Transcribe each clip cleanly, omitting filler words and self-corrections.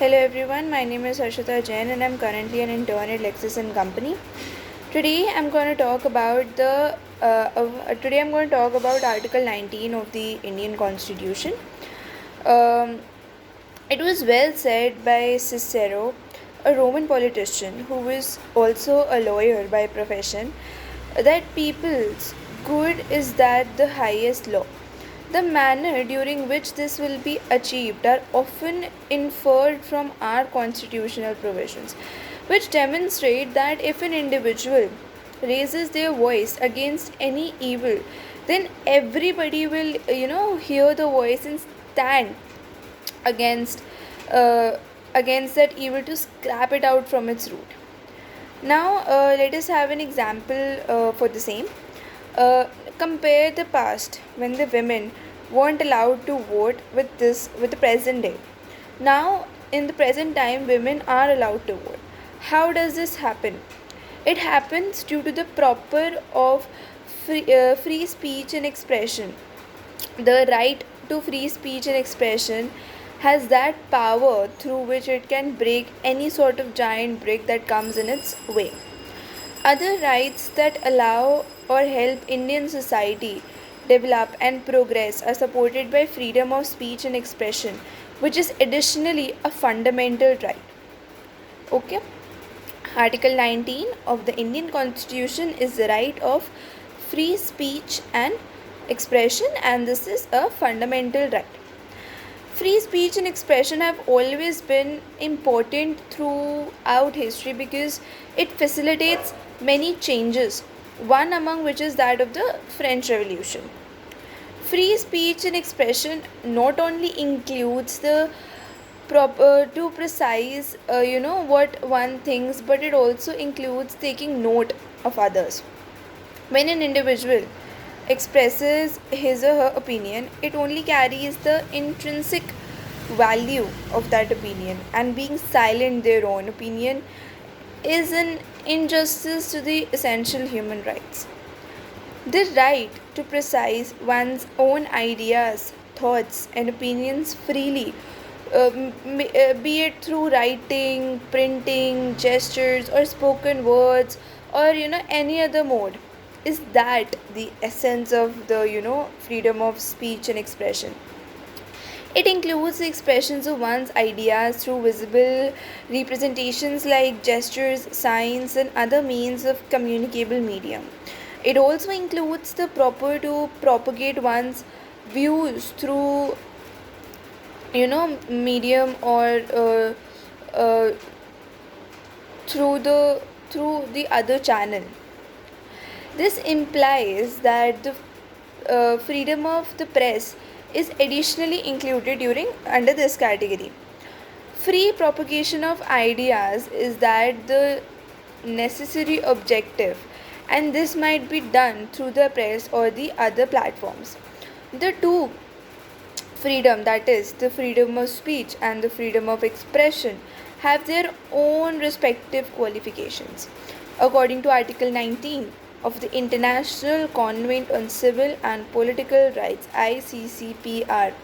Hello everyone, my name is Harshita Jain and I'm currently an intern at Lexis and Company. Today I'm going to talk about Article 19 of the Indian Constitution. Um, it was well said by Cicero, a Roman politician who was also a lawyer by profession, that people's good is that the highest law. The manner during which this will be achieved are often inferred from our constitutional provisions, which demonstrate that if an individual raises their voice against any evil, then everybody will, hear the voice and stand against uh, against that evil to scrap it out from its root. Now, let us have an example for the same. Uh, Compare the past when the women weren't allowed to vote with the present day. Now, in the present time, women are allowed to vote. How does this happen? It happens due to the proper of free speech and expression. The right to free speech and expression has that power through which it can break any sort of giant brick that comes in its way. Other rights that allow or help Indian society develop and progress are supported by freedom of speech and expression, which is additionally a fundamental right. Okay? Article 19 of the Indian Constitution is the right of free speech and expression, and this is a fundamental right. Free speech and expression have always been important throughout history because it facilitates many changes, one among which is that of the French Revolution. Free speech and expression not only includes the proper to precise what one thinks, but it also includes taking note of others. When an individual expresses his or her opinion, it only carries the intrinsic value of that opinion, and being silent their own opinion is an injustice to the essential human rights. The right to precise one's own ideas, thoughts, and opinions freely, be it through writing, printing, gestures, or spoken words, or any other mode, is that the essence of the freedom of speech and expression. It includes the expressions of one's ideas through visible representations like gestures, signs, and other means of communicable medium. It also includes the proper to propagate one's views through medium or uh, through the other channel. This implies that the freedom of the press is additionally included during under this category. Free propagation of ideas is that the necessary objective, and this might be done through the press or the other platforms. The two freedom, that is the freedom of speech and the freedom of expression, have their own respective qualifications. According to Article 19 of the International Convention on Civil and Political Rights ICCPR,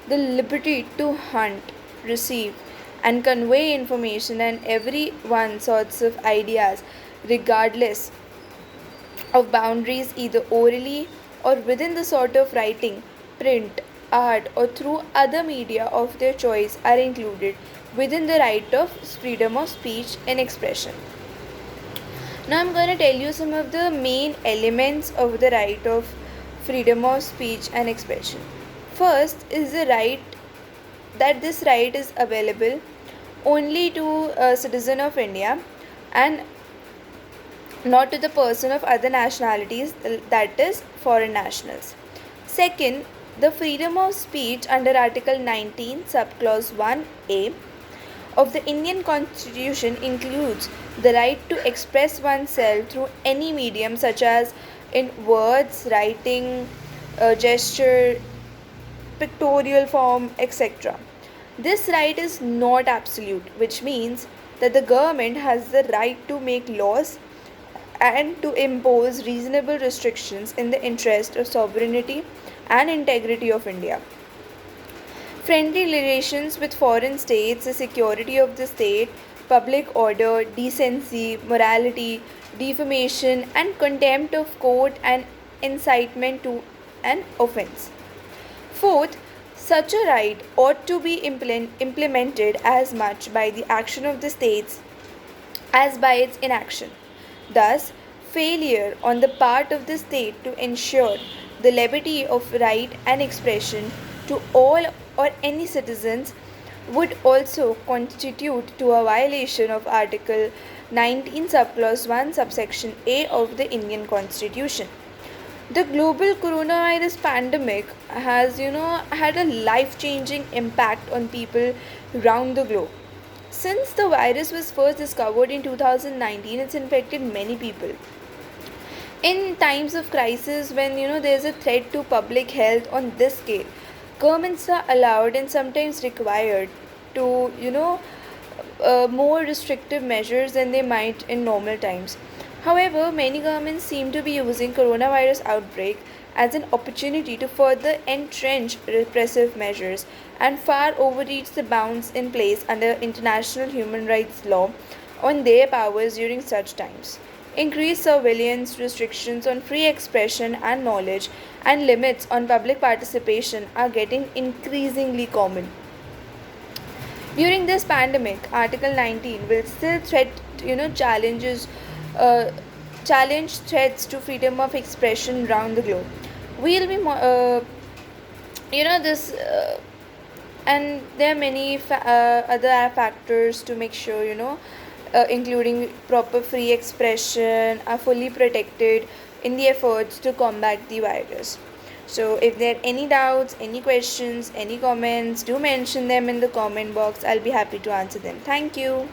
the liberty to hunt, receive, and convey information and every one sorts of ideas regardless of boundaries, either orally or within the sort of writing, print, art, or through other media of their choice, are included within the right of freedom of speech and expression. Now, I'm going to tell you some of the main elements of the right of freedom of speech and expression. First is the right that this right is available only to a citizen of India and not to the person of other nationalities, that is foreign nationals. Second, the freedom of speech under Article 19 subclause 1A of the Indian Constitution includes the right to express oneself through any medium such as in words, writing, gesture, pictorial form, etc. This right is not absolute, which means that the government has the right to make laws and to impose reasonable restrictions in the interest of sovereignty and integrity of India. Friendly relations with foreign states, the security of the state, public order, decency, morality, defamation, and contempt of court and incitement to an offense. Fourth, such a right ought to be implemented as much by the action of the states as by its inaction. Thus, failure on the part of the state to ensure the liberty of right and expression to all or any citizens would also constitute to a violation of Article 19 subclause 1 subsection A of the Indian Constitution. The global coronavirus pandemic has had a life changing impact on people around the globe. Since the virus was first discovered in 2019, it's infected many people. In times of crisis, when there's a threat to public health on this scale, governments are allowed and sometimes required to more restrictive measures than they might in normal times. However, many governments seem to be using coronavirus outbreak as an opportunity to further entrench repressive measures and far overreach the bounds in place under international human rights law on their powers during such times. Increased surveillance, restrictions on free expression and knowledge, and limits on public participation are getting increasingly common. During this pandemic, Article 19 will still challenges, uh, challenge threats to freedom of expression around the globe. We'll be more, this, and there are many other factors to make sure including proper free expression are fully protected in the efforts to combat the virus. So, if there are any doubts, any questions, any comments, do mention them in the comment box. I'll be happy to answer them. Thank you.